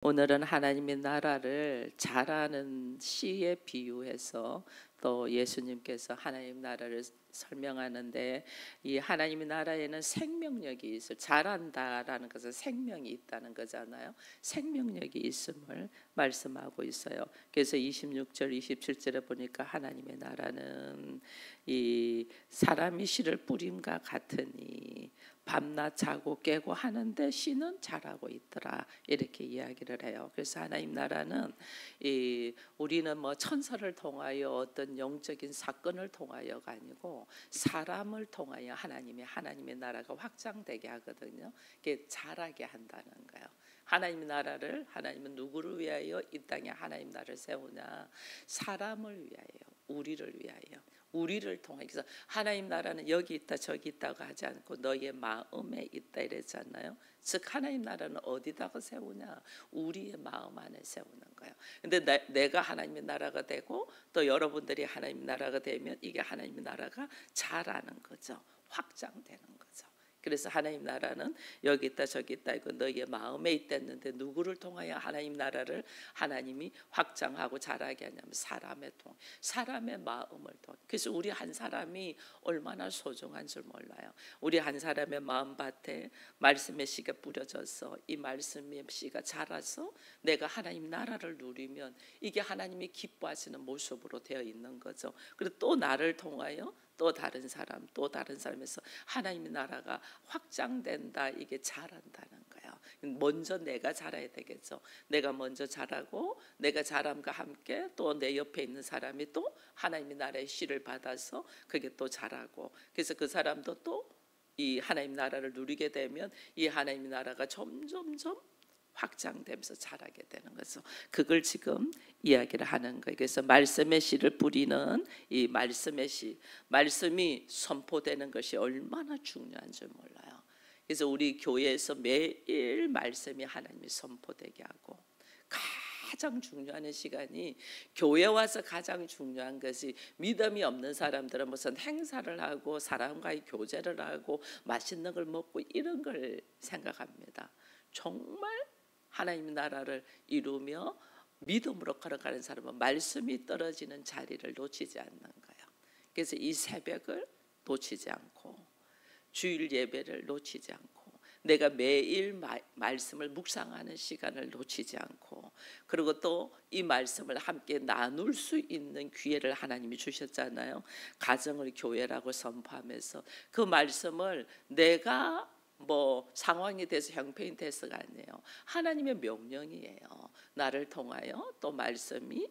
오늘은 하나님의 나라를 자라는 씨에 비유해서 또 예수님께서 하나님 나라를 설명하는데, 이 하나님의 나라에는 생명력이 있어. 자란다라는 것은 생명이 있다는 거잖아요. 생명력이 있음을 말씀하고 있어요. 그래서 26절 27절에 보니까 하나님의 나라는 이 사람이 씨를 뿌림과 같으니 밤낮 자고 깨고 하는데 씨는 자라고 있더라, 이렇게 이야기를 해요. 그래서 하나님 나라는 우리는 뭐 천사를 통하여 어떤 영적인 사건을 통하여가 아니고 사람을 통하여 하나님의 나라가 확장되게 하거든요. 그게 자라게 한다는 거예요. 하나님의 나라를, 하나님은 누구를 위하여 이 땅에 하나님 나라를 세우냐? 사람을 위하여, 우리를 위하여, 우리를 통해. 그래서 하나님 나라는 여기 있다 저기 있다고 하지 않고 너의 마음에 있다 이랬잖아요. 즉 하나님 나라는 어디다가 세우냐? 우리의 마음 안에 세우는 거예요. 근데 내가 하나님의 나라가 되고 또 여러분들이 하나님의 나라가 되면 이게 하나님의 나라가 자라는 거죠. 확장되는 거죠. 그래서 하나님 나라는 여기 있다 저기 있다 이거 너희의 마음에 있댔는데 누구를 통하여 하나님 나라를 하나님이 확장하고 자라게 하냐면 사람의 마음을 통해. 그래서 우리 한 사람이 얼마나 소중한 줄 몰라요. 우리 한 사람의 마음밭에 말씀의 씨가 뿌려져서 이 말씀의 씨가 자라서 내가 하나님 나라를 누리면 이게 하나님이 기뻐하시는 모습으로 되어 있는 거죠. 그리고 또 나를 통하여 또 다른 사람에서 하나님의 나라가 확장된다, 이게 자란다는 거예요. 먼저 내가 자라야 되겠죠. 내가 먼저 자라고 내가 자람과 함께 또 내 옆에 있는 사람이 또 하나님의 나라의 씨를 받아서 그게 또 자라고, 그래서 그 사람도 또 이 하나님 나라를 누리게 되면 이 하나님의 나라가 점점점 확장되면서 자라게 되는 거죠. 그걸 지금 이야기를 하는 거예요. 그래서 말씀의 씨를 뿌리는 이 말씀의 씨, 말씀이 선포되는 것이 얼마나 중요한 줄 몰라요. 그래서 우리 교회에서 매일 말씀이 하나님이 선포되게 하고, 가장 중요한 시간이, 교회 와서 가장 중요한 것이, 믿음이 없는 사람들은 무슨 행사를 하고 사람과의 교제를 하고 맛있는 걸 먹고 이런 걸 생각합니다. 정말 하나님의 나라를 이루며 믿음으로 걸어가는 사람은 말씀이 떨어지는 자리를 놓치지 않는 거예요. 그래서 이 새벽을 놓치지 않고, 주일 예배를 놓치지 않고, 내가 매일 말씀을 묵상하는 시간을 놓치지 않고, 그리고 또 이 말씀을 함께 나눌 수 있는 기회를 하나님이 주셨잖아요. 가정을 교회라고 선포하면서 그 말씀을 내가 뭐 상황이 돼서 형편이 돼서가 아니에요. 하나님의 명령이에요. 나를 통하여 또 말씀이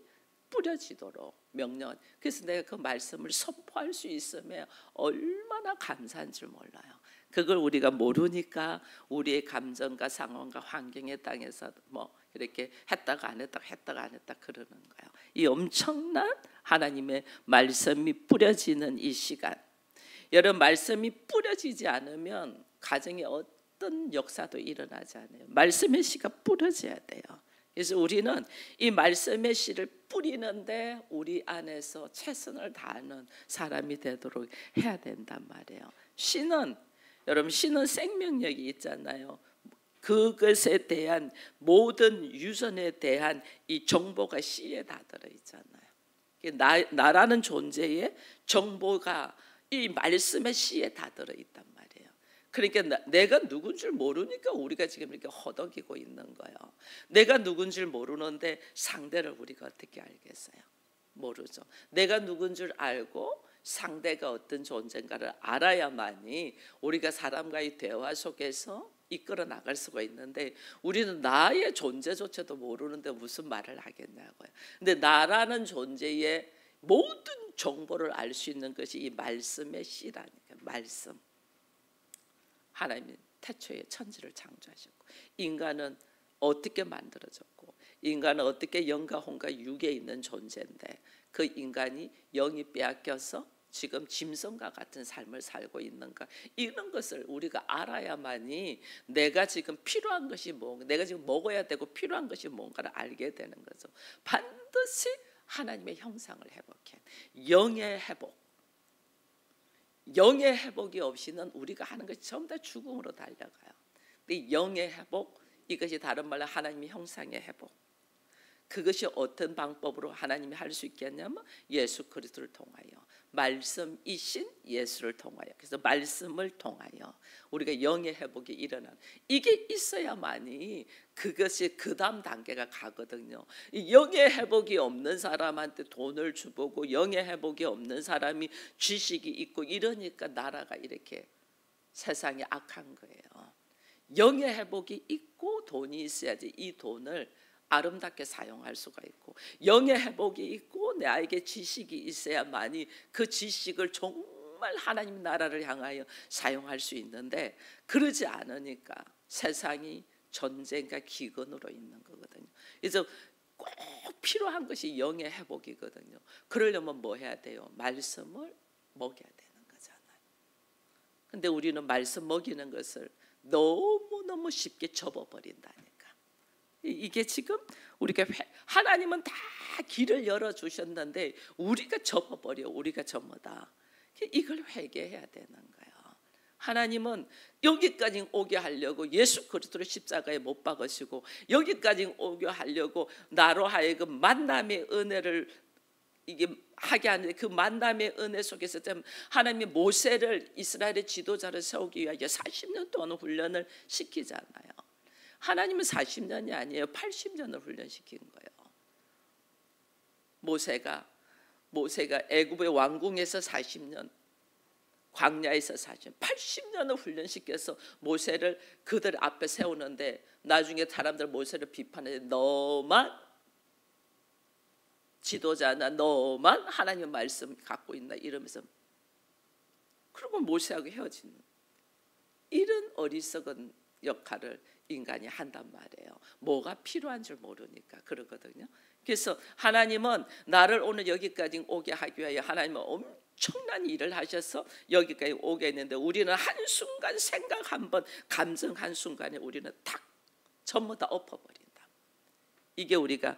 뿌려지도록 명령. 그래서 내가 그 말씀을 선포할 수 있으면 얼마나 감사한 줄 몰라요. 그걸 우리가 모르니까 우리의 감정과 상황과 환경의 땅에서 뭐 이렇게 했다가 안 했다 그러는 거예요. 이 엄청난 하나님의 말씀이 뿌려지는 이 시간, 여러분, 말씀이 뿌려지지 않으면 가정에 어떤 역사도 일어나지 않아요. 말씀의 씨가 뿌려져야 돼요. 그래서 우리는 이 말씀의 씨를 뿌리는데 우리 안에서 최선을 다하는 사람이 되도록 해야 된단 말이에요. 씨는, 여러분, 씨는 생명력이 있잖아요. 그것에 대한 모든 유전에 대한 이 정보가 씨에 다 들어있잖아요. 나라는 존재의 정보가 이 말씀의 씨에 다 들어있단 말이에요. 그러니까 내가 누군 줄 모르니까 우리가 지금 이렇게 허덕이고 있는 거예요. 내가 누군 줄 모르는데 상대를 우리가 어떻게 알겠어요? 모르죠. 내가 누군 줄 알고 상대가 어떤 존재인가를 알아야만이 우리가 사람과의 대화 속에서 이끌어 나갈 수가 있는데, 우리는 나의 존재조차도 모르는데 무슨 말을 하겠냐고요. 근데 나라는 존재의 모든 정보를 알 수 있는 것이 이 말씀의 씨라니까. 말씀. 하나님이 태초에 천지를 창조하셨고, 인간은 어떻게 만들어졌고, 인간은 어떻게 영과 혼과 육에 있는 존재인데, 그 인간이 영이 빼앗겨서 지금 짐승과 같은 삶을 살고 있는가, 이런 것을 우리가 알아야만이 내가 지금 필요한 것이 뭔가, 내가 지금 먹어야 되고 필요한 것이 뭔가를 알게 되는 거죠. 반드시 하나님의 형상을 회복해. 영의 회복이 없이는 우리가 하는 것이 전부 다 죽음으로 달려가요. 이 영의 회복, 이것이 다른 말로 하나님의 형상의 회복. 그것이 어떤 방법으로 하나님이 할 수 있겠냐면 예수 그리스도를 통하여, 말씀이신 예수를 통하여, 그래서 말씀을 통하여 우리가 영의 회복이 일어나는, 이게 있어야만이 그것이 그 다음 단계가 가거든요. 이 영의 회복이 없는 사람한테 돈을 주보고 영의 회복이 없는 사람이 지식이 있고 이러니까 나라가 이렇게 세상이 악한 거예요. 영의 회복이 있고 돈이 있어야지 이 돈을 아름답게 사용할 수가 있고, 영의 회복이 있고 나에게 지식이 있어야만이 그 지식을 정말 하나님 나라를 향하여 사용할 수 있는데, 그러지 않으니까 세상이 전쟁과 기근으로 있는 거거든요. 그래서 꼭 필요한 것이 영의 회복이거든요. 그러려면 뭐 해야 돼요? 말씀을 먹여야 되는 거잖아요. 근데 우리는 말씀 먹이는 것을 너무너무 쉽게 접어버린다니까. 이게 지금 우리가 하나님은 다 길을 열어주셨는데 우리가 접어버려. 우리가 전부다. 이걸 회개해야 되는 거예요. 하나님은 여기까지 오게 하려고 예수 그리스도를 십자가에 못 박으시고, 여기까지 오게 하려고 나로 하여금 만남의 은혜를 이게 하게 하는데, 그 만남의 은혜 속에서 하나님이 모세를 이스라엘의 지도자를 세우기 위하여 40년 동안 훈련을 시키잖아요. 하나님은 40년이 아니에요. 80년을 훈련시킨 거예요. 모세가 애굽의 왕궁에서 40년, 광야에서 40년, 80년을 훈련시켜서 모세를 그들 앞에 세우는데, 나중에 사람들 모세를 비판해, 너만 지도자나 너만 하나님의 말씀 갖고 있나 이러면서, 그러고 모세하고 헤어지는 이런 어리석은 역할을 인간이 한단 말이에요. 뭐가 필요한 줄 모르니까 그러거든요. 그래서 하나님은 나를 오늘 여기까지 오게 하기 위하여 하나님은 엄청난 일을 하셔서 여기까지 오게 했는데, 우리는 한순간 생각 한번, 감정 한순간에 우리는 탁 전부 다 엎어버린다. 이게 우리가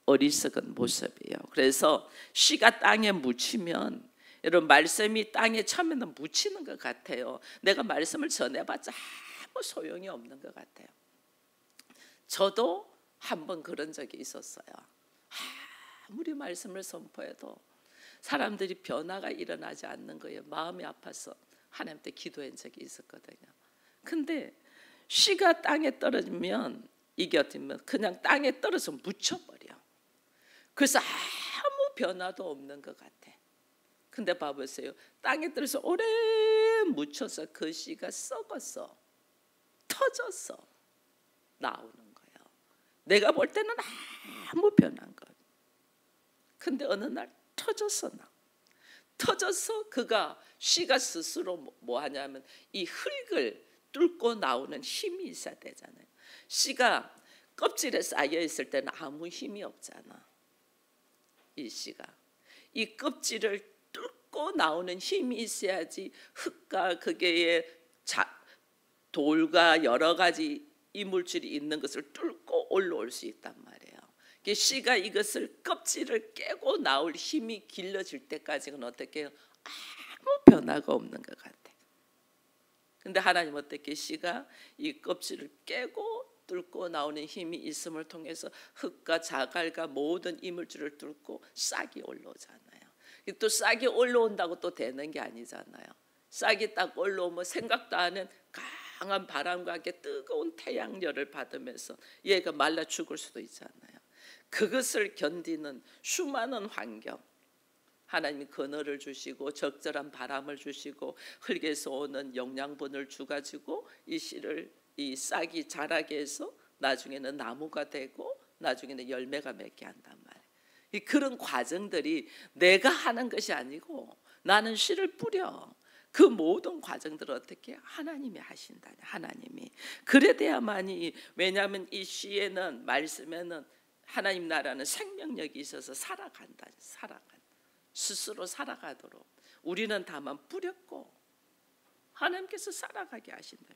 어리석은 모습이에요. 그래서 씨가 땅에 묻히면, 여러분 말씀이 땅에 처음에는 묻히는 것 같아요. 내가 말씀을 전해봤자 아무 소용이 없는 것 같아요. 저도 한번 그런 적이 있었어요. 아무리 말씀을 선포해도 사람들이 변화가 일어나지 않는 거예요. 마음이 아파서 하나님께 기도한 적이 있었거든요. 근데 씨가 땅에 떨어지면 이게 어쩌면 그냥 땅에 떨어져 묻혀버려. 그래서 아무 변화도 없는 것 같아. 근데 봐보세요. 땅에 떨어져 오래 묻혀서 그 씨가 썩어서 터져서 나오는 거예요. 내가 볼 때는 아무 변한 것. 근데 어느 날 터져서 그가 씨가 스스로 뭐 하냐면 이 흙을 뚫고 나오는 힘이 있어야 되잖아요. 씨가 껍질에 쌓여 있을 때는 아무 힘이 없잖아. 이 씨가 이 껍질을 뚫고 나오는 힘이 있어야지 흙과 그게의 돌과 여러 가지 이물질이 있는 것을 뚫고 올라올 수 있단 말이에요. 씨가 이것을 껍질을 깨고 나올 힘이 길러질 때까지는 어떻게 해요? 아무 변화가 없는 것 같아. 근데 하나님 어떻게 씨가 이 껍질을 깨고 뚫고 나오는 힘이 있음을 통해서 흙과 자갈과 모든 이물질을 뚫고 싹이 올라오잖아요. 또 싹이 올라온다고 또 되는 게 아니잖아요. 싹이 딱 올라오면 생각도 안 하는 강한 바람과 함께 뜨거운 태양열을 받으면서 얘가 말라 죽을 수도 있잖아요. 그것을 견디는 수많은 환경, 하나님이 그늘을 주시고 적절한 바람을 주시고 흙에서 오는 영양분을 주가지고 이 씨를, 이 싹이 자라게 해서 나중에는 나무가 되고 나중에는 열매가 맺게 한단 말이에요. 그런 과정들이 내가 하는 것이 아니고 나는 씨를 뿌려. 그 모든 과정들을 어떻게 하나님이 하신다. 하나님이. 그래 돼야만이, 왜냐하면 이 씨에는, 말씀에는 하나님 나라는 생명력이 있어서 살아간다. 스스로 살아가도록. 우리는 다만 뿌렸고 하나님께서 살아가게 하신다.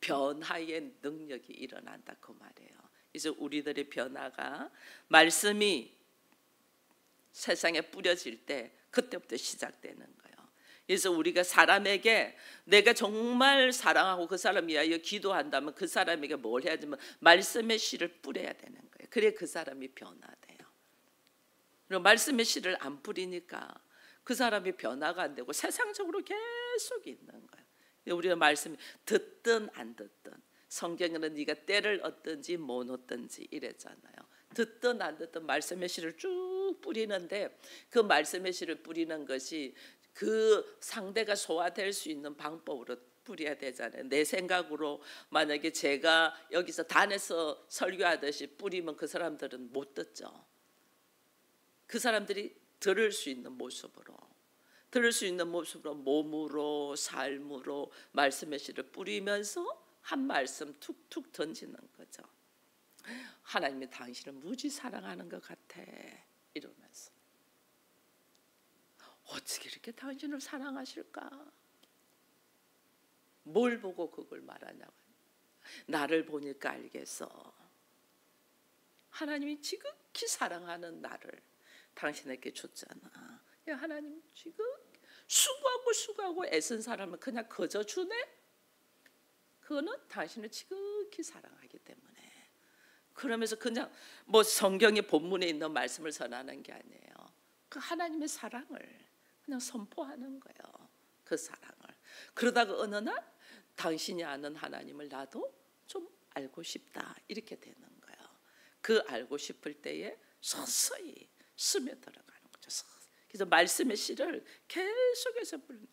변화의 능력이 일어난다 그 말이에요. 그래서 우리들의 변화가 말씀이 세상에 뿌려질 때 그때부터 시작되는 거예요. 그래서 우리가 사람에게 내가 정말 사랑하고 그 사람 위하여 기도한다면 그 사람에게 뭘 해야 되면 말씀의 씨를 뿌려야 되는 거예요. 그래 그 사람이 변화돼요. 그리고 말씀의 씨를 안 뿌리니까 그 사람이 변화가 안 되고 세상적으로 계속 있는 거예요. 우리가 말씀이 듣든 안 듣든, 성경에는 네가 때를 얻든지 못 얻든지 이랬잖아요. 듣든 안 듣든 말씀의 씨를 쭉 뿌리는데 그 말씀의 씨를 뿌리는 것이 그 상대가 소화될 수 있는 방법으로 뿌려야 되잖아요. 내 생각으로 만약에 제가 여기서 단에서 설교하듯이 뿌리면 그 사람들은 못 듣죠. 그 사람들이 들을 수 있는 모습으로 몸으로 삶으로 말씀의 씨를 뿌리면서 한 말씀 툭툭 던지는 거죠. 하나님이 당신을 무지 사랑하는 것 같아 이러면서 어떻게 이렇게 당신을 사랑하실까? 뭘 보고 그걸 말하냐고. 나를 보니까 알겠어. 하나님이 지극히 사랑하는 나를 당신에게 줬잖아. 하나님 지금 수고하고 애쓴 사람을 그냥 거저 주네? 그거는 당신을 지극히 사랑하기 때문에. 그러면서 그냥 뭐 성경의 본문에 있는 말씀을 전하는 게 아니에요. 그 하나님의 사랑을 그냥 선포하는 거예요. 그 사랑을. 그러다가 어느 날 당신이 아는 하나님을 나도 좀 알고 싶다 이렇게 되는 거예요. 그 알고 싶을 때에 서서히 스며들어가는 거죠. 그래서 말씀의 씨를 계속해서 부르는.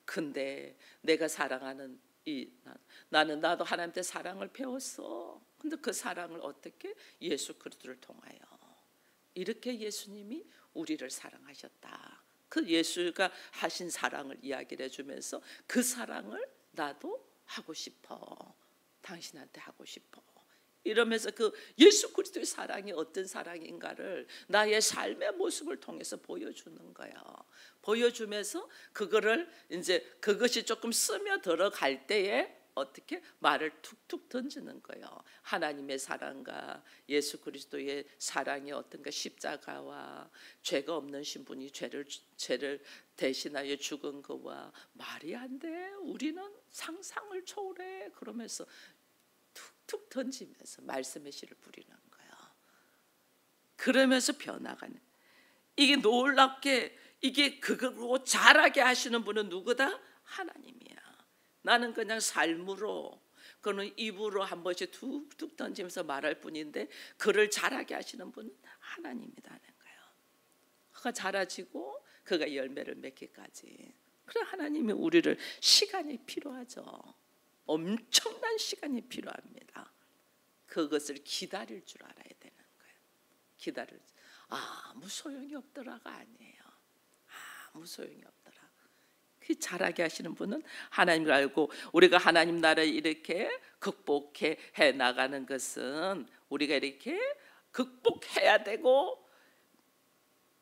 근데 내가 사랑하는 나도 하나님한테 사랑을 배웠어. 근데 그 사랑을 어떻게? 예수 그리스도를 통하여. 이렇게 예수님이 우리를 사랑하셨다. 그 예수가 하신 사랑을 이야기를 해주면서 그 사랑을 나도 하고 싶어. 당신한테 하고 싶어. 이러면서 그 예수 그리스도의 사랑이 어떤 사랑인가를 나의 삶의 모습을 통해서 보여주는 거예요. 보여주면서 그거를 이제 그것이 조금 스며들어갈 때에 어떻게 말을 툭툭 던지는 거예요. 하나님의 사랑과 예수 그리스도의 사랑이 어떤가, 십자가와 죄가 없는 신분이 죄를 대신하여 죽은 거와 말이 안 돼. 우리는 상상을 초월해. 그러면서 툭툭 던지면서 말씀의 씨를 뿌리는 거예요. 그러면서 변화가는. 이게 놀랍게 이게 그거 잘하게 하시는 분은 누구다? 하나님이야. 나는 그냥 삶으로 그는 입으로 한 번씩 툭툭 던지면서 말할 뿐인데 그를 잘하게 하시는 분은 하나님이라는 거예요. 그가 자라지고 그가 열매를 맺기까지. 그래 하나님이 우리를 시간이 필요하죠. 엄청난 시간이 필요합니다. 그것을 기다릴 줄 알아야 되는 거예요. 아무 소용이 없더라가 아니에요. 아무 소용이 없더라. 그 잘하게 하시는 분은 하나님을 알고 우리가 하나님 나라를 이렇게 극복해 나가는 것은 우리가 이렇게 극복해야 되고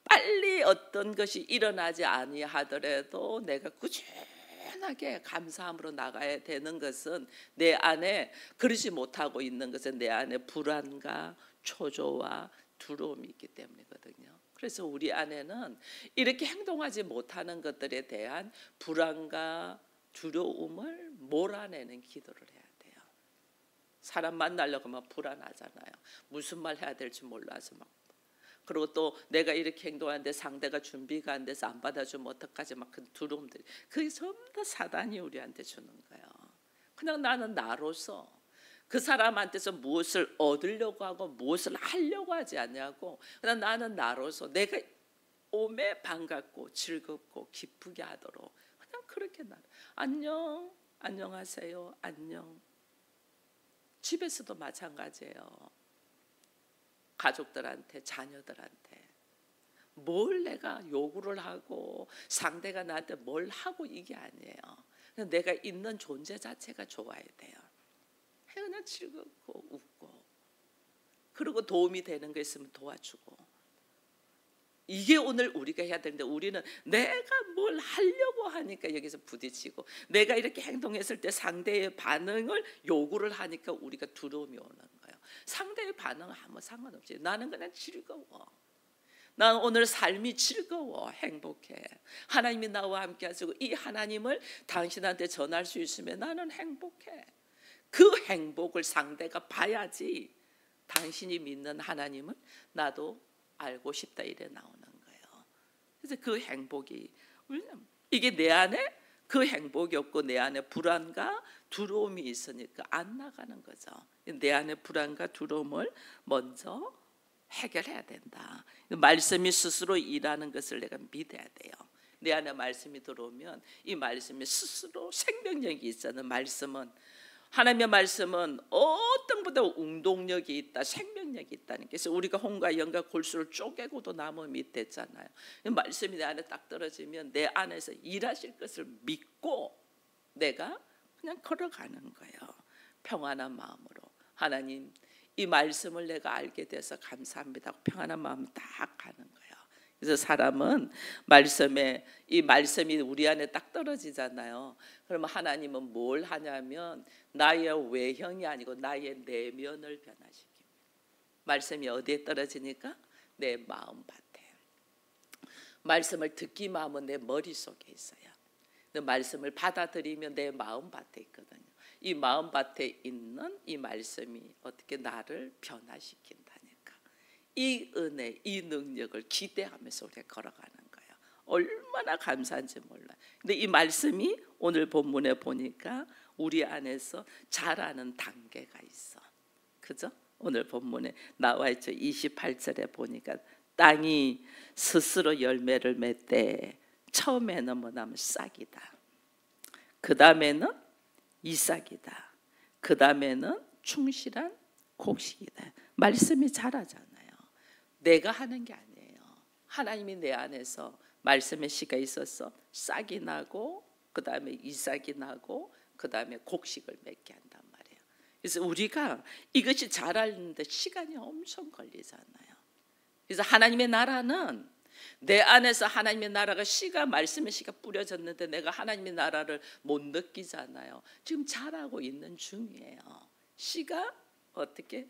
빨리 어떤 것이 일어나지 아니하더라도 내가 꾸준하게 감사함으로 나가야 되는 것은 내 안에 그러지 못하고 있는 것은 내 안에 불안과 초조와 두려움이 있기 때문이거든요. 그래서 우리 안에는 이렇게 행동하지 못하는 것들에 대한 불안과 두려움을 몰아내는 기도를 해야 돼요. 사람 만나려고 하면 불안하잖아요. 무슨 말 해야 될지 몰라서 막. 그리고 또 내가 이렇게 행동하는데 상대가 준비가 안 돼서 안 받아주면 어떡하지 막 그 두려움들이. 그게 전부 다 사단이 우리한테 주는 거예요. 그냥 나는 나로서 그 사람한테서 무엇을 얻으려고 하고 무엇을 하려고 하지 않냐고 그냥 나는 나로서 내가 오매 반갑고 즐겁고 기쁘게 하도록 그냥 그렇게 안녕, 안녕하세요, 안녕. 집에서도 마찬가지예요. 가족들한테, 자녀들한테 뭘 내가 요구를 하고 상대가 나한테 뭘 하고 이게 아니에요. 그냥 내가 있는 존재 자체가 좋아야 돼요. 그냥 즐겁고 웃고 그리고 도움이 되는 거 있으면 도와주고 이게 오늘 우리가 해야 되는데 우리는 내가 뭘 하려고 하니까 여기서 부딪히고 내가 이렇게 행동했을 때 상대의 반응을 요구를 하니까 우리가 두려움이 오는 거예요. 상대의 반응은 아무 상관없지. 나는 그냥 즐거워. 난 오늘 삶이 즐거워, 행복해. 하나님이 나와 함께 하시고 이 하나님을 당신한테 전할 수 있으면 나는 행복해. 그 행복을 상대가 봐야지 당신이 믿는 하나님을 나도 알고 싶다 이래 나오는 거예요. 그래서 그 행복이 이게 내 안에 그 행복이 없고 내 안에 불안과 두려움이 있으니까 안 나가는 거죠. 내 안에 불안과 두려움을 먼저 해결해야 된다. 말씀이 스스로 일하는 것을 내가 믿어야 돼요. 내 안에 말씀이 들어오면 이 말씀이 스스로 생명력이 있잖아요. 말씀은 하나님의 말씀은 어떤 보다 운동력이 있다, 생명력이 있다는 게. 그래서 우리가 홍과 연과 골수를 쪼개고도 나무 밑에 있잖아요. 말씀이 내 안에 딱 떨어지면 내 안에서 일하실 것을 믿고 내가 그냥 걸어가는 거예요. 평안한 마음으로. 하나님, 이 말씀을 내가 알게 돼서 감사합니다. 평안한 마음 딱 가는 거예요. 그래서 사람은 이 말씀이 우리 안에 딱 떨어지잖아요. 그러면 하나님은 뭘 하냐면 나의 외형이 아니고 나의 내면을 변화시킵니다. 말씀이 어디에 떨어지니까? 내 마음밭에. 말씀을 듣기만 하면 내 머릿속에 있어요. 말씀을 받아들이면 내 마음밭에 있거든요. 이 마음밭에 있는 이 말씀이 어떻게 나를 변화시킨다니까. 이 은혜, 이 능력을 기대하면서 우리가 걸어가는 거예요. 얼마나 감사한지 몰라요. 근데 이 말씀이 오늘 본문에 보니까 우리 안에서 자라는 단계가 있어. 그죠? 오늘 본문에 나와 있죠. 28절에 보니까 땅이 스스로 열매를 맺되 처음에는 뭐냐면 싹이다. 그 다음에는 이삭이다. 그 다음에는 충실한 곡식이다. 말씀이 자라잖아요. 내가 하는 게 아니에요. 하나님이 내 안에서 말씀의 씨가 있어서 싹이 나고 그 다음에 이삭이 나고 그 다음에 곡식을 맺게 한단 말이에요. 그래서 우리가 이것이 자라는데 시간이 엄청 걸리잖아요. 그래서 하나님의 나라는 내 안에서 하나님의 나라가 씨가 말씀의 씨가 뿌려졌는데 내가 하나님의 나라를 못 느끼잖아요. 지금 자라고 있는 중이에요. 씨가 어떻게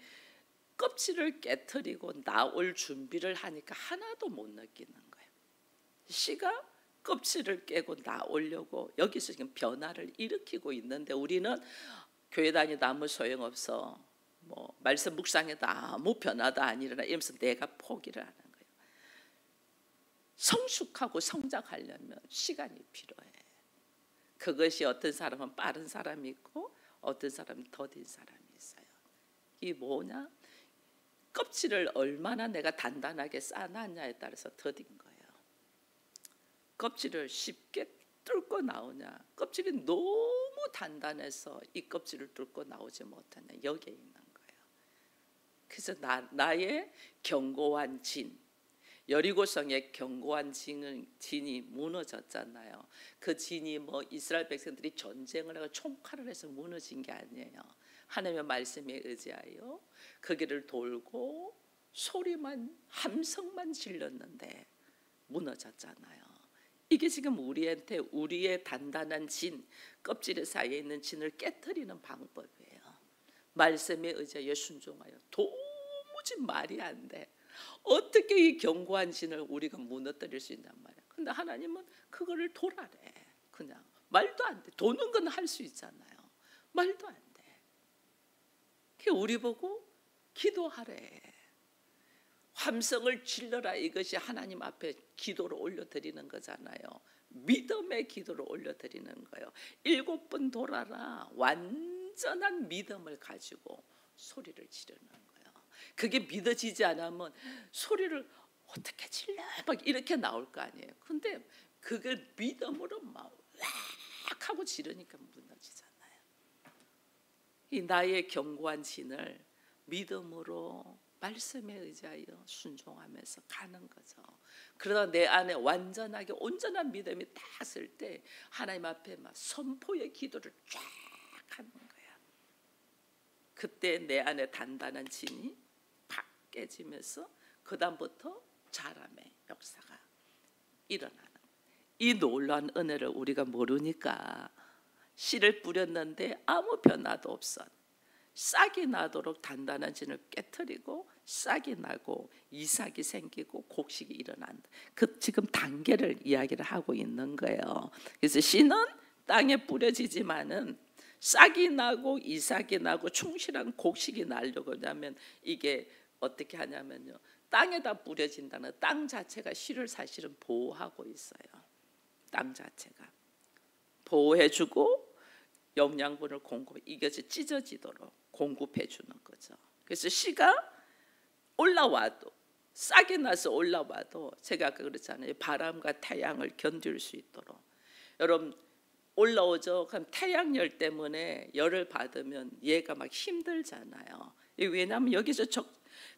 껍질을 깨트리고 나올 준비를 하니까 하나도 못 느끼는 거예요. 씨가 껍질을 깨고 나오려고 여기서 지금 변화를 일으키고 있는데 우리는 교회 다니다 아무 소용없어. 뭐 말씀 묵상해도 아무 변화도 안 일어나 이러면서 내가 포기를 하는 거예요. 성숙하고 성장하려면 시간이 필요해. 그것이 어떤 사람은 빠른 사람이 있고 어떤 사람은 더딘 사람이 있어요. 이게 뭐냐? 껍질을 얼마나 내가 단단하게 쌓아놨냐에 따라서 더딘 거예요. 껍질을 쉽게 뚫고 나오냐, 껍질이 너무 단단해서 이 껍질을 뚫고 나오지 못하냐, 여기에 있는 거예요. 그래서 나의 견고한 진, 여리고성의 견고한 진이 무너졌잖아요. 그 진이 뭐 이스라엘 백성들이 전쟁을 하고 총칼을 해서 무너진 게 아니에요. 하나님의 말씀에 의지하여 그 길을 돌고 소리만 함성만 질렀는데 무너졌잖아요. 이게 지금 우리한테 우리의 단단한 진, 껍질 사이에 있는 진을 깨트리는 방법이에요. 말씀에 의지하여 순종하여. 도무지 말이 안 돼. 어떻게 이 견고한 진을 우리가 무너뜨릴 수 있단 말이야. 근데 하나님은 그거를 도라래. 그냥 말도 안 돼. 도는 건 할 수 있잖아요. 말도 안 돼. 우리 보고 기도하래. 함성을 질러라. 이것이 하나님 앞에 기도를 올려드리는 거잖아요. 믿음의 기도를 올려드리는 거예요. 7번 돌아라. 완전한 믿음을 가지고 소리를 지르는 거예요. 그게 믿어지지 않으면 소리를 어떻게 질러? 막 이렇게 나올 거 아니에요. 근데 그걸 믿음으로 막 왁 하고 지르니까 무너지잖아요. 이 나의 견고한 진을 믿음으로 말씀에 의지하여 순종하면서 가는 거죠. 그러다 내 안에 완전하게 온전한 믿음이 딱 쓸 때 하나님 앞에 막 선포의 기도를 쫙 하는 거야. 그때 내 안에 단단한 진이 팍 깨지면서 그 다음부터 자람의 역사가 일어나는, 이 놀라운 은혜를 우리가 모르니까 씨를 뿌렸는데 아무 변화도 없어. 싹이 나도록 단단한 진을 깨트리고 싹이 나고 이삭이 생기고 곡식이 일어난다. 그 지금 단계를 이야기를 하고 있는 거예요. 그래서 씨는 땅에 뿌려지지만은 싹이 나고 이삭이 나고 충실한 곡식이 나려고 하면 이게 어떻게 하냐면요, 땅에다 뿌려진다는 땅 자체가 씨를 사실은 보호하고 있어요. 땅 자체가 보호해주고 영양분을 이것이 찢어지도록 공급해 주는 거죠. 그래서 씨가 올라와도, 싹이 나서 올라와도 제가 아까 그랬잖아요, 바람과 태양을 견딜 수 있도록. 여러분 올라오죠. 그럼 태양열 때문에 열을 받으면 얘가 막 힘들잖아요. 왜냐하면 여기서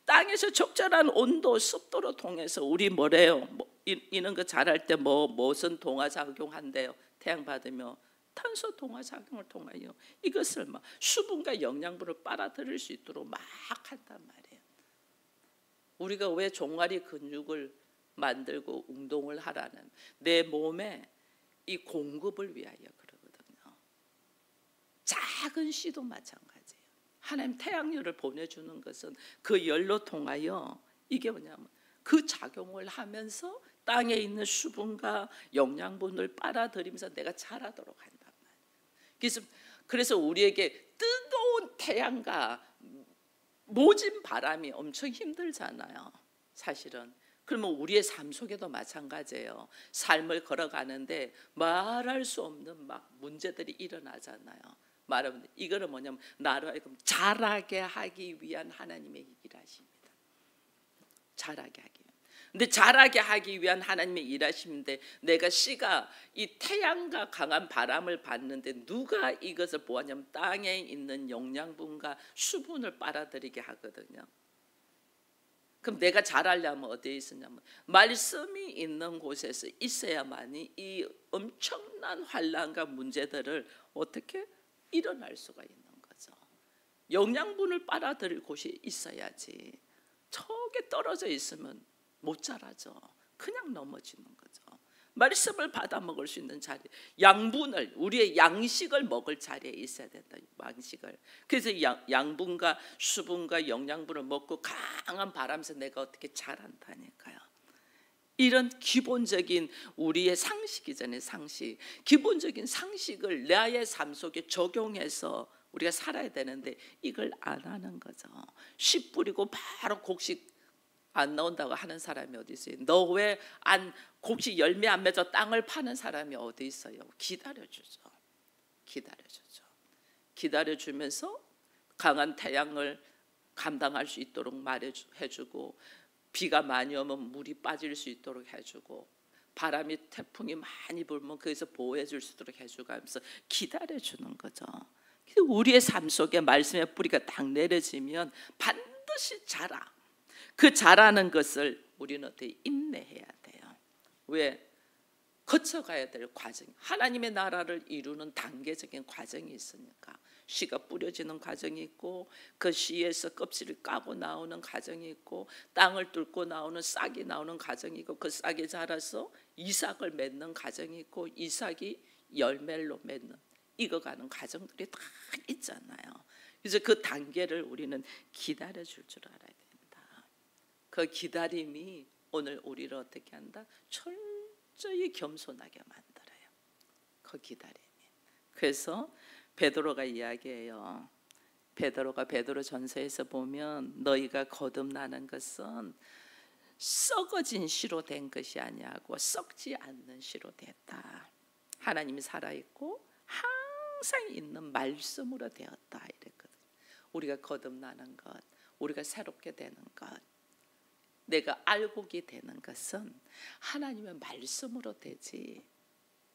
땅에서 적절한 온도, 습도로 통해서 우리 뭐래요? 이런 거 자랄 때 무슨 동화 작용한대요? 태양 받으며 탄소 동화 작용을 통하여 이것을 막 수분과 영양분을 빨아들일 수 있도록 막 한단 말이에요. 우리가 왜 종아리 근육을 만들고 운동을 하라는, 내 몸에 이 공급을 위하여 그러거든요. 작은 씨도 마찬가지예요. 하나님 태양열을 보내주는 것은 그 열로 통하여 이게 뭐냐면 그 작용을 하면서 땅에 있는 수분과 영양분을 빨아들이면서 내가 자라도록 한단 말이에요. 그래서 우리에게 뜨거운 태양과 모진 바람이 엄청 힘들잖아요, 사실은. 그러면 우리의 삶 속에도 마찬가지예요. 삶을 걸어가는데 말할 수 없는 막 문제들이 일어나잖아요. 말하면 이거는 뭐냐면 나를 하여금 자라게 하기 위한 하나님의 일하십니다. 자라게 하기 위한. 근데 자라게 하기 위한 하나님의 일하심인데, 내가 씨가 이 태양과 강한 바람을 받는데 누가 이것을 보았냐면 땅에 있는 영양분과 수분을 빨아들이게 하거든요. 그럼 내가 자라려면 어디에 있었냐면 말씀이 있는 곳에서 있어야만이 이 엄청난 환난과 문제들을 어떻게 일어날 수가 있는 거죠. 영양분을 빨아들일 곳이 있어야지. 저게 떨어져 있으면 못 자라죠. 그냥 넘어지는 거죠. 말씀을 받아 먹을 수 있는 자리, 양분을, 우리의 양식을 먹을 자리에 있어야 된다. 양식을. 그래서 양분과 수분과 영양분을 먹고 강한 바람에서 내가 어떻게 자란다니까요. 이런 기본적인 우리의 상식이잖아요. 상식. 기본적인 상식을 나의 삶 속에 적용해서 우리가 살아야 되는데 이걸 안 하는 거죠. 씨 뿌리고 바로 곡식 안 나온다고 하는 사람이 어디 있어요? 너 왜 안 곡식 열매 안 맺어? 땅을 파는 사람이 어디 있어요? 기다려주죠. 기다려주죠. 기다려주면서 강한 태양을 감당할 수 있도록 해주고, 비가 많이 오면 물이 빠질 수 있도록 해주고, 바람이 태풍이 많이 불면 거기서 보호해 줄 수 있도록 해주고 하면서 기다려주는 거죠. 우리의 삶 속에 말씀의 뿌리가 딱 내려지면 반드시 자라. 그 자라는 것을 우리는 어떻게 인내해야 돼요. 왜? 거쳐가야 될 과정, 하나님의 나라를 이루는 단계적인 과정이 있으니까. 씨가 뿌려지는 과정이 있고, 그 씨에서 껍질을 까고 나오는 과정이 있고, 땅을 뚫고 나오는 싹이 나오는 과정이 있고, 그 싹이 자라서 이삭을 맺는 과정이 있고, 이삭이 열매로 맺는, 익어가는 과정들이 다 있잖아요. 그래서 그 단계를 우리는 기다려줄 줄 알아야 된다. 그 기다림이 오늘 우리를 어떻게 한다? 철저히 겸손하게 만들어요. 그 기다림이. 그래서 베드로가 이야기해요. 베드로전서에서 보면 너희가 거듭나는 것은 썩어진 씨로 된 것이 아니하고 썩지 않는 씨로 됐다. 하나님이 살아있고 항상 있는 말씀으로 되었다 이랬거든요. 우리가 거듭나는 것, 우리가 새롭게 되는 것, 내가 알고게 되는 것은 하나님의 말씀으로 되지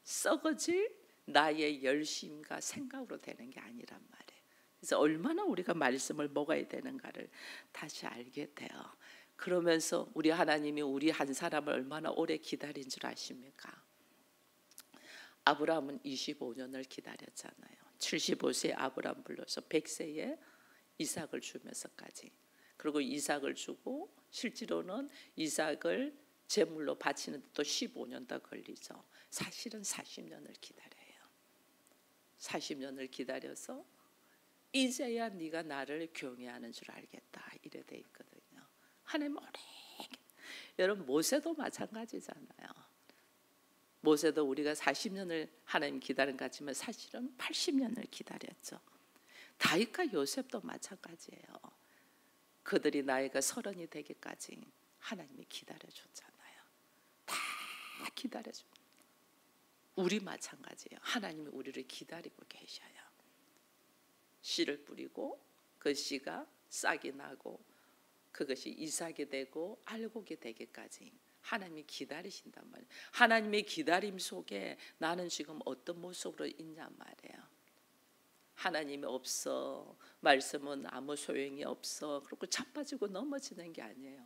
썩어질 나의 열심과 생각으로 되는 게 아니란 말이에요. 그래서 얼마나 우리가 말씀을 먹어야 되는가를 다시 알게 돼요. 그러면서 우리 하나님이 우리 한 사람을 얼마나 오래 기다린 줄 아십니까? 아브라함은 25년을 기다렸잖아요. 75세에 아브라함 불러서 100세에 이삭을 주면서까지. 그리고 이삭을 주고 실제로는 이삭을 제물로 바치는 데 또 15년 더 걸리죠. 사실은 40년을 기다려요. 40년을 기다려서 이제야 네가 나를 경외하는 줄 알겠다 이래 돼 있거든요. 하나님 오래. 여러분 모세도 마찬가지잖아요. 모세도 우리가 40년을 하나님 기다린 것 같지만 사실은 80년을 기다렸죠. 다윗과 요셉도 마찬가지예요. 그들이 나이가 30이 되기까지 하나님이 기다려줬잖아요. 다 기다려줍니다. 우리 마찬가지예요. 하나님이 우리를 기다리고 계셔요. 씨를 뿌리고 그 씨가 싹이 나고 그것이 이삭이 되고 알곡이 되기까지 하나님이 기다리신단 말이에요. 하나님의 기다림 속에 나는 지금 어떤 모습으로 있냔 말이에요. 하나님이 없어, 말씀은 아무 소용이 없어, 그리고 자빠지고 넘어지는 게 아니에요.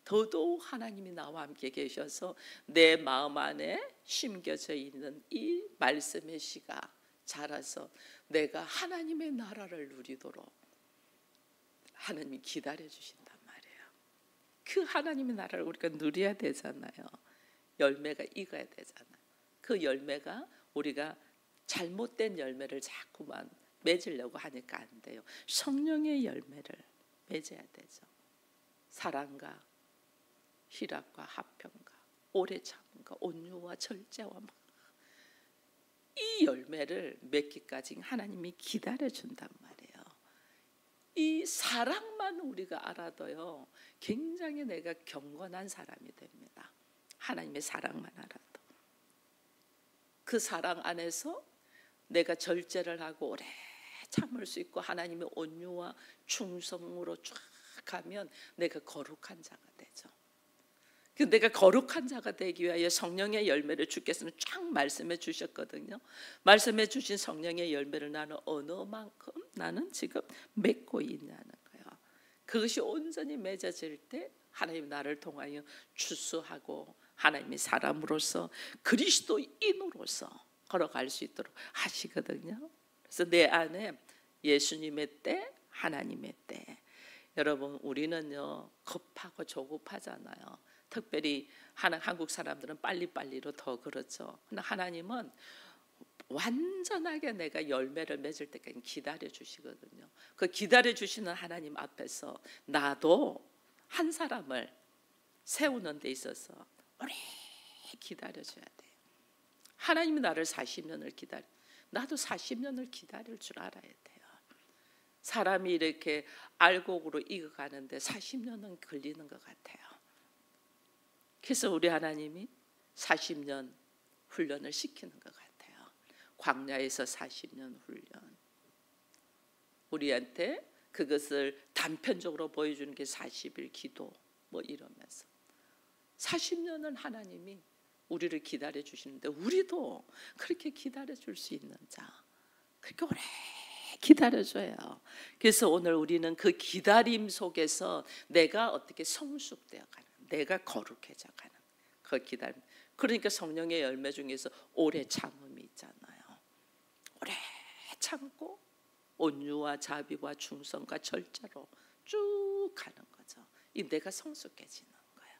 더더욱 하나님이 나와 함께 계셔서 내 마음 안에 심겨져 있는 이 말씀의 씨가 자라서 내가 하나님의 나라를 누리도록 하나님이 기다려 주신단 말이에요. 그 하나님의 나라를 우리가 누려야 되잖아요. 열매가 익어야 되잖아요. 그 열매가 우리가 잘못된 열매를 자꾸만 맺으려고 하니까 안 돼요. 성령의 열매를 맺어야 되죠. 사랑과 희락과 화평과 오래 참음과 온유와 절제와 이 열매를 맺기까지 하나님이 기다려준단 말이에요. 이 사랑만 우리가 알아도요 굉장히 내가 경건한 사람이 됩니다. 하나님의 사랑만 알아도 그 사랑 안에서 내가 절제를 하고 오래 참을 수 있고 하나님의 온유와 충성으로 쫙 가면 내가 거룩한 자가 되죠. 내가 거룩한 자가 되기 위하여 성령의 열매를 주께서는 쫙 말씀해 주셨거든요. 말씀해 주신 성령의 열매를 나는 어느 만큼 나는 지금 맺고 있냐는 거예요. 그것이 온전히 맺어질 때 하나님 나를 통하여 추수하고 하나님의 사람으로서 그리스도인으로서 걸어갈 수 있도록 하시거든요. 그래서 내 안에 예수님의 때, 하나님의 때. 여러분 우리는요 급하고 조급하잖아요. 특별히 한국 사람들은 빨리빨리로 더 그렇죠. 근데 하나님은 완전하게 내가 열매를 맺을 때까지 기다려 주시거든요. 그 기다려 주시는 하나님 앞에서 나도 한 사람을 세우는 데 있어서 오래 기다려 줘야 돼요. 하나님이 나를 40년을 기다려, 나도 40년을 기다릴 줄 알아야 돼요. 사람이 이렇게 알곡으로 익어가는데 40년은 걸리는 것 같아요. 그래서 우리 하나님이 40년 훈련을 시키는 것 같아요. 광야에서 40년 훈련. 우리한테 그것을 단편적으로 보여주는 게 40일 기도 뭐 이러면서 40년은 하나님이 우리를 기다려 주시는데 우리도 그렇게 기다려 줄 수 있는 자, 그렇게 오래 기다려줘요. 그래서 오늘 우리는 그 기다림 속에서 내가 어떻게 성숙되어 가는, 내가 거룩해져 가는 그 기다림. 그러니까 성령의 열매 중에서 오래 참음이 있잖아요. 오래 참고 온유와 자비와 충성과 절제로 쭉 가는 거죠. 이 내가 성숙해지는 거예요.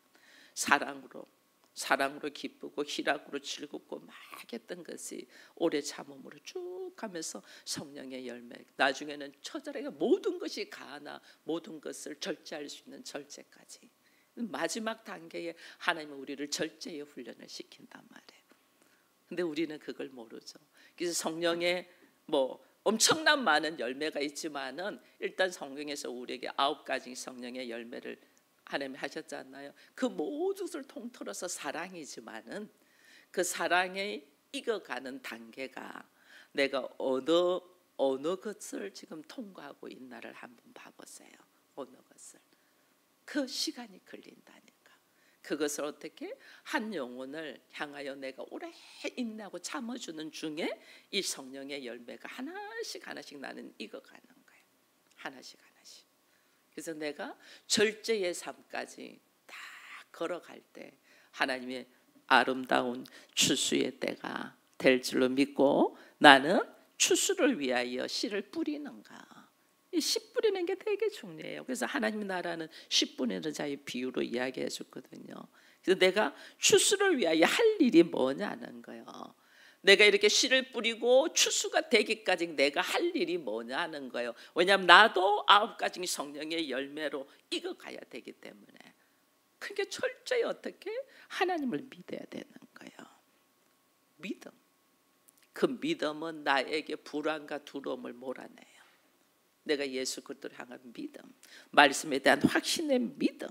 사랑으로 기쁘고 희락으로 즐겁고 막 했던 것이 오래 참음으로 쭉 가면서 성령의 열매, 나중에는 처절하게 모든 것이 가나 모든 것을 절제할 수 있는 절제까지 마지막 단계에 하나님은 우리를 절제의 훈련을 시킨단 말이에요. 근데 우리는 그걸 모르죠. 그래서 성령의 엄청난 많은 열매가 있지만은 일단 성경에서 우리에게 9가지 성령의 열매를 하나님이 하셨잖아요. 그 모든 것을 통틀어서 사랑이지만은 그 사랑에 익어가는 단계가 내가 어느 것을 지금 통과하고 있나를 한번 봐보세요. 어느 것을. 그 시간이 걸린다니까. 그것을 어떻게 한 영혼을 향하여 내가 오래 인내하고 참아주는 중에 이 성령의 열매가 하나씩 나는 익어가는 거예요. 하나씩. 그래서 내가 절제의 삶까지 다 걸어갈 때 하나님의 아름다운 추수의 때가 될 줄로 믿고 나는 추수를 위하여 씨를 뿌리는가. 이 씨 뿌리는 게 되게 중요해요. 그래서 하나님의 나라는 씨 뿌리는 자의 비유로 이야기해 줬거든요. 그래서 내가 추수를 위하여 할 일이 뭐냐는 거예요. 내가 이렇게 씨를 뿌리고 추수가 되기까지 내가 할 일이 뭐냐는 거예요. 왜냐하면 나도 9가지 성령의 열매로 익어가야 되기 때문에. 그러니까 철저히 어떻게 하나님을 믿어야 되는 거예요. 믿음. 그 믿음은 나에게 불안과 두려움을 몰아내요. 내가 예수 그리스도를 향한 믿음, 말씀에 대한 확신의 믿음,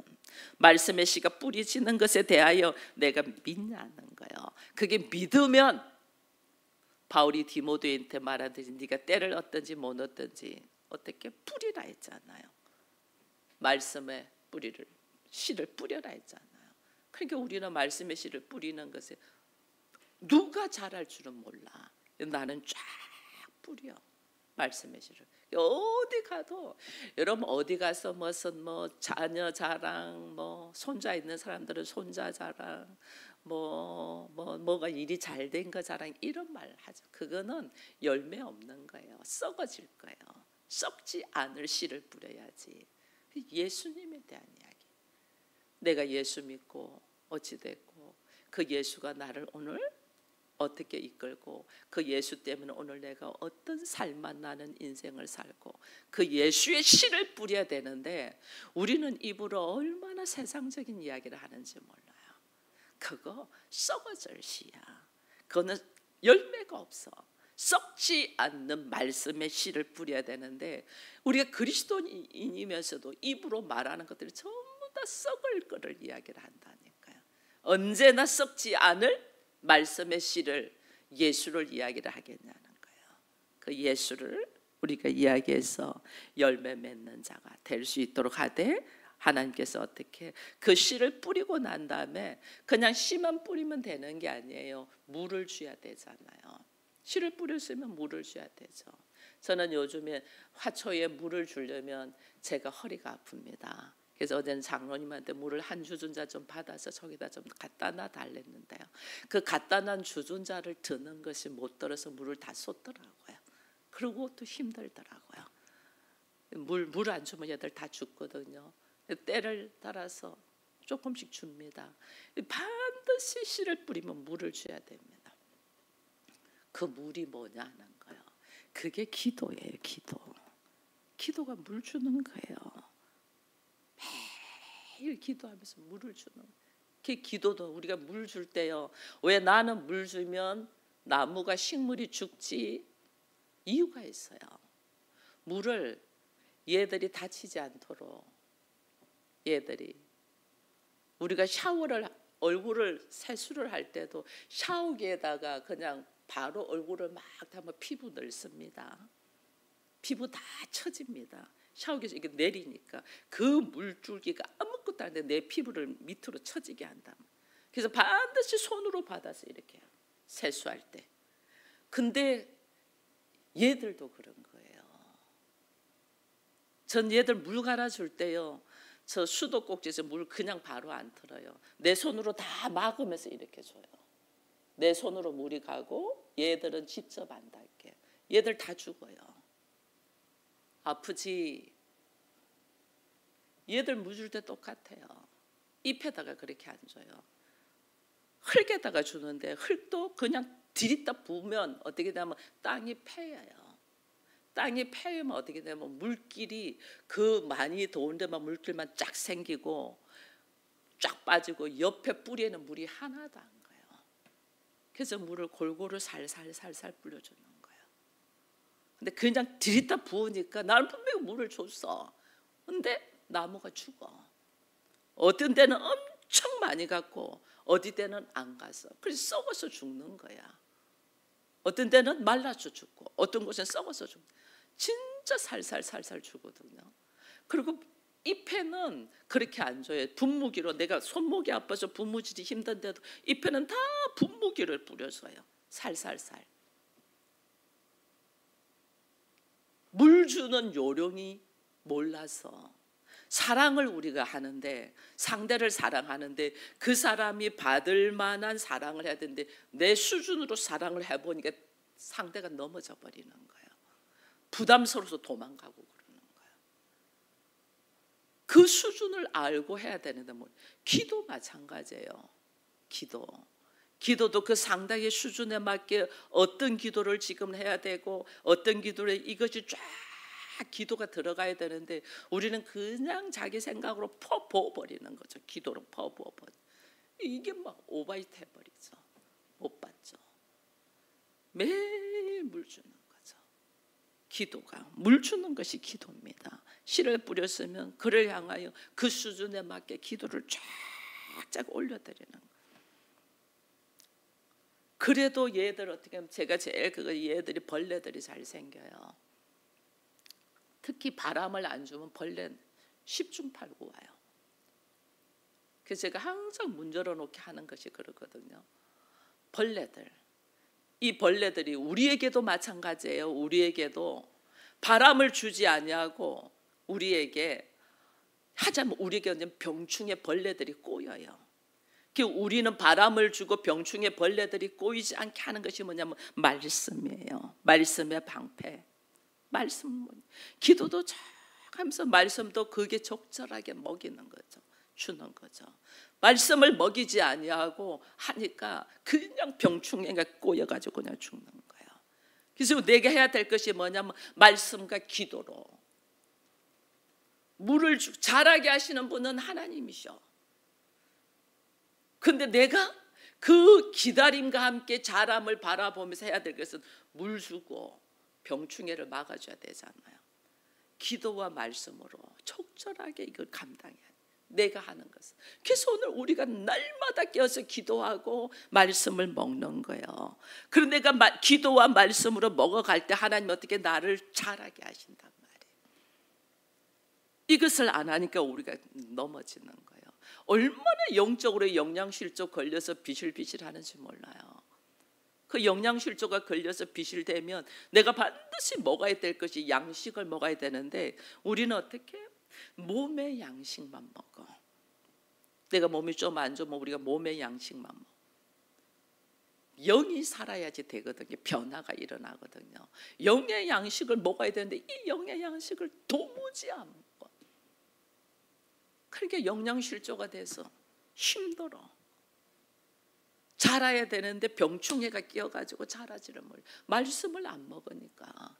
말씀의 씨가 뿌리지는 것에 대하여 내가 믿냐는 거예요. 그게 믿으면 바울이 디모데한테 말하듯이 네가 때를 얻든지 못 얻든지 어떻게 뿌리라 했잖아요. 말씀의 뿌리를, 씨를 뿌려라 했잖아요. 그러니까 우리는 말씀의 씨를 뿌리는 것에 누가 잘할 줄은 몰라. 나는 쫙 뿌려, 말씀의 씨를. 어디 가도, 여러분 어디 가서 무슨 뭐 자녀 자랑, 뭐 손자 있는 사람들은 손자 자랑, 뭐가 일이 잘 된 거 자랑, 이런 말 하죠. 그거는 열매 없는 거예요. 썩어질 거예요. 썩지 않을 씨를 뿌려야지. 예수님에 대한 이야기. 내가 예수 믿고 어찌 됐고 그 예수가 나를 오늘 어떻게 이끌고 그 예수 때문에 오늘 내가 어떤 살맛 나는 인생을 살고 그 예수의 씨를 뿌려야 되는데 우리는 입으로 얼마나 세상적인 이야기를 하는지 몰라요. 그거 썩어질 씨야. 그거는 열매가 없어. 썩지 않는 말씀의 씨를 뿌려야 되는데 우리가 그리스도인이면서도 입으로 말하는 것들이 전부 다 썩을 거를 이야기를 한다니까요. 언제나 썩지 않을 말씀의 씨를, 예수를 이야기를 하겠냐는 거예요. 그 예수를 우리가 이야기해서 열매 맺는 자가 될 수 있도록 하되 하나님께서 어떻게 그 씨를 뿌리고 난 다음에 그냥 씨만 뿌리면 되는 게 아니에요. 물을 줘야 되잖아요. 씨를 뿌렸으면 물을 줘야 되죠. 저는 요즘에 화초에 물을 주려면 제가 허리가 아픕니다. 그래서 어제는 장로님한테 물을 한 주전자 좀 받아서 저기다 좀 갖다 놔 달랬는데요. 그 갖다 난 주전자를 드는 것이 못 들어서 물을 다 쏟더라고요. 그리고 또 힘들더라고요. 물 안 주면 얘들 다 죽거든요. 때를 따라서 조금씩 줍니다. 반드시 씨를 뿌리면 물을 줘야 됩니다. 그 물이 뭐냐는 거예요. 그게 기도예요. 기도가 물 주는 거예요. 매일 기도하면서 물을 주는. 그 기도도 우리가 물 줄 때요. 왜 나는 물 주면 나무가 식물이 죽지? 이유가 있어요. 물을 얘들이 다치지 않도록, 얘들이 우리가 샤워를 얼굴을 세수를 할 때도 샤워기에다가 그냥 바로 얼굴을 막 하면 피부 늙습니다. 피부 다 처집니다. 샤워기에서 이게 내리니까 그 물줄기가 아무것도 안 돼 내 피부를 밑으로 처지게 한다. 그래서 반드시 손으로 받아서 이렇게 세수할 때. 근데 얘들도 그런 거예요. 전 얘들 물 갈아줄 때요. 저 수도꼭지에서 물 그냥 바로 안 틀어요. 내 손으로 다 막으면서 이렇게 줘요. 내 손으로 물이 가고 얘들은 직접 안 닿게. 얘들 다 죽어요. 아프지? 얘들 물 줄 때 똑같아요. 잎에다가 그렇게 안 줘요. 흙에다가 주는데 흙도 그냥 들이다 부으면 어떻게 되면 땅이 패여요. 땅이 패이면 어떻게 되면 물길이 그 많이 더운 데만 물길만 쫙 생기고 쫙 빠지고 옆에 뿌리에는 물이 하나도 안 가요. 그래서 물을 골고루 살살 뿌려주는 거예요. 근데 그냥 들이다 부으니까 나는 분명히 물을 줬어. 근데 나무가 죽어. 어떤 데는 엄청 많이 갔고 어디 때는 안 갔어. 그래서 썩어서 죽는 거야. 어떤 데는 말라서 죽고 어떤 곳은 썩어서 죽고 진짜 살살 주거든요. 그리고 잎에는 그렇게 안 줘요. 분무기로 내가 손목이 아파서 분무질이 힘든데도 잎에는 다 분무기를 뿌려줘요. 살살. 물 주는 요령이 몰라서 사랑을 우리가 하는데 상대를 사랑하는데 그 사람이 받을 만한 사랑을 해야 되는데 내 수준으로 사랑을 해보니까 상대가 넘어져 버리는 거예요. 부담스러워서 도망가고 그러는 거예요. 그 수준을 알고 해야 되는데 뭐 기도 마찬가지예요. 기도도 그 상대의 수준에 맞게 어떤 기도를 지금 해야 되고 어떤 기도를 이것이 쫙 기도가 들어가야 되는데 우리는 그냥 자기 생각으로 퍼부어버리는 거죠. 기도로 퍼부어버려. 이게 막 오바이트 해버리죠. 못 받죠. 매일 물 주는 거죠. 기도가 물 주는 것이 기도입니다. 씨를 뿌렸으면 그를 향하여 그 수준에 맞게 기도를 쫙쫙 올려드리는 거예요. 그래도 얘들 어떻게 하면 제가 제일 얘들이 벌레들이 잘 생겨요. 특히 바람을 안 주면 벌레는 10중 8구 와요. 그래서 제가 항상 문 열어놓게 하는 것이 그렇거든요. 벌레들, 이 벌레들이 우리에게도 마찬가지예요. 우리에게도 바람을 주지 아니하고 우리에게 하자면 우리에게 병충해 벌레들이 꼬여요. 우리는 바람을 주고 병충해 벌레들이 꼬이지 않게 하는 것이 뭐냐면 말씀이에요. 말씀의 방패. 말씀, 기도도 쫙 하면서 말씀도 그게 적절하게 먹이는 거죠. 주는 거죠. 말씀을 먹이지 아니하고 하니까 그냥 병충해가 꼬여가지고 그냥 죽는 거예요. 그래서 내가 해야 될 것이 뭐냐면 말씀과 기도로 물을 자라게 하시는 분은 하나님이셔. 근데 내가 그 기다림과 함께 자람을 바라보면서 해야 될 것은 물 주고 병충해를 막아줘야 되잖아요. 기도와 말씀으로 적절하게 이걸 감당해야 돼. 내가 하는 것은. 그래서 오늘 우리가 날마다 깨어서 기도하고 말씀을 먹는 거예요. 그런데 내가 기도와 말씀으로 먹어갈 때 하나님 어떻게 나를 자라게 하신단 말이에요. 이것을 안 하니까 우리가 넘어지는 거예요. 얼마나 영적으로 영양실조 걸려서 비실비실 하는지 몰라요. 그 영양실조가 걸려서 비실되면 내가 반드시 먹어야 될 것이 양식을 먹어야 되는데 우리는 어떻게? 몸의 양식만 먹어. 내가 몸이 좀 안 좋으면 우리가 몸의 양식만 먹어. 영이 살아야지 되거든요. 변화가 일어나거든요. 영의 양식을 먹어야 되는데 이 영의 양식을 도무지 안 먹어. 그러니까 영양실조가 돼서 힘들어. 자라야 되는데 병충해가 끼어가지고 자라지를 못해. 말씀을 안 먹으니까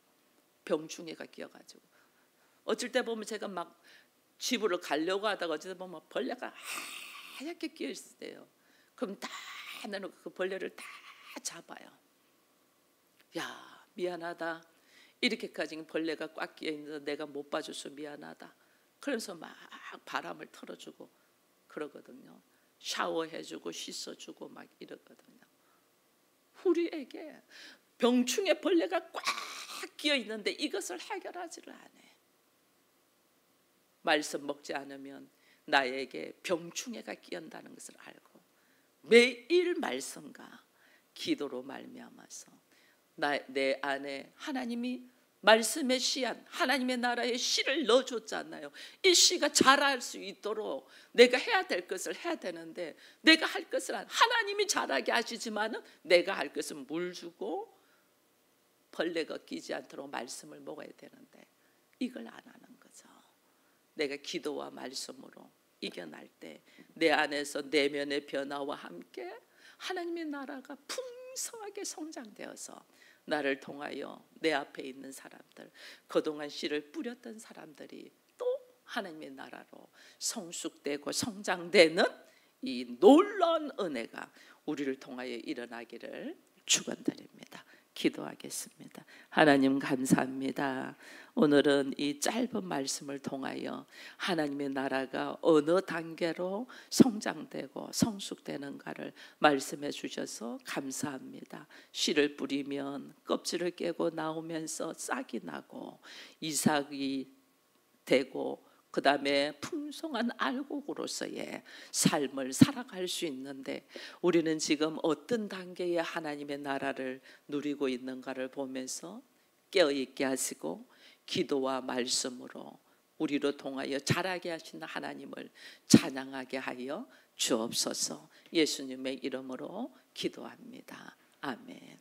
병충해가 끼어가지고. 어쩔 때 보면 제가 막 집으로 가려고 하다가 어쩔 때 보면 벌레가 하얗게 끼어 있을 때요. 그럼 다 내놓고 그 벌레를 다 잡아요. 야, 미안하다. 이렇게까지 벌레가 꽉 끼어 있는데 내가 못 봐줘서 미안하다. 그래서 막 바람을 틀어주고 그러거든요. 샤워해주고 씻어주고 막 이러거든요. 우리에게 병충해 벌레가 꽉 끼어 있는데 이것을 해결하지를 않아. 말씀 먹지 않으면 나에게 병충해가 끼온다는 것을 알고 매일 말씀과 기도로 말미암아서 내 안에 하나님이 말씀의 씨앗, 하나님의 나라의 씨를 넣어줬잖아요. 이 씨가 자랄 수 있도록 내가 해야 될 것을 해야 되는데 내가 할 것을 하나님이 자라게 하시지만은 내가 할 것은 물 주고 벌레가 끼지 않도록 말씀을 먹어야 되는데 이걸 안 하는 거죠. 내가 기도와 말씀으로 이겨날 때 내 안에서 내면의 변화와 함께 하나님의 나라가 풍성하게 성장되어서 나를 통하여 내 앞에 있는 사람들, 그동안 씨를 뿌렸던 사람들이 또 하나님의 나라로 성숙되고 성장되는 이 놀라운 은혜가 우리를 통하여 일어나기를 축원드립니다. 기도하겠습니다. 하나님 감사합니다. 오늘은 이 짧은 말씀을 통하여 하나님의 나라가 어느 단계로 성장되고 성숙되는가를 말씀해 주셔서 감사합니다. 씨를 뿌리면 껍질을 깨고 나오면서 싹이 나고 이삭이 되고 그 다음에 풍성한 알곡으로서의 삶을 살아갈 수 있는데 우리는 지금 어떤 단계의 하나님의 나라를 누리고 있는가를 보면서 깨어있게 하시고 기도와 말씀으로 우리로 통하여 자라게 하시는 하나님을 찬양하게 하여 주옵소서. 예수님의 이름으로 기도합니다. 아멘.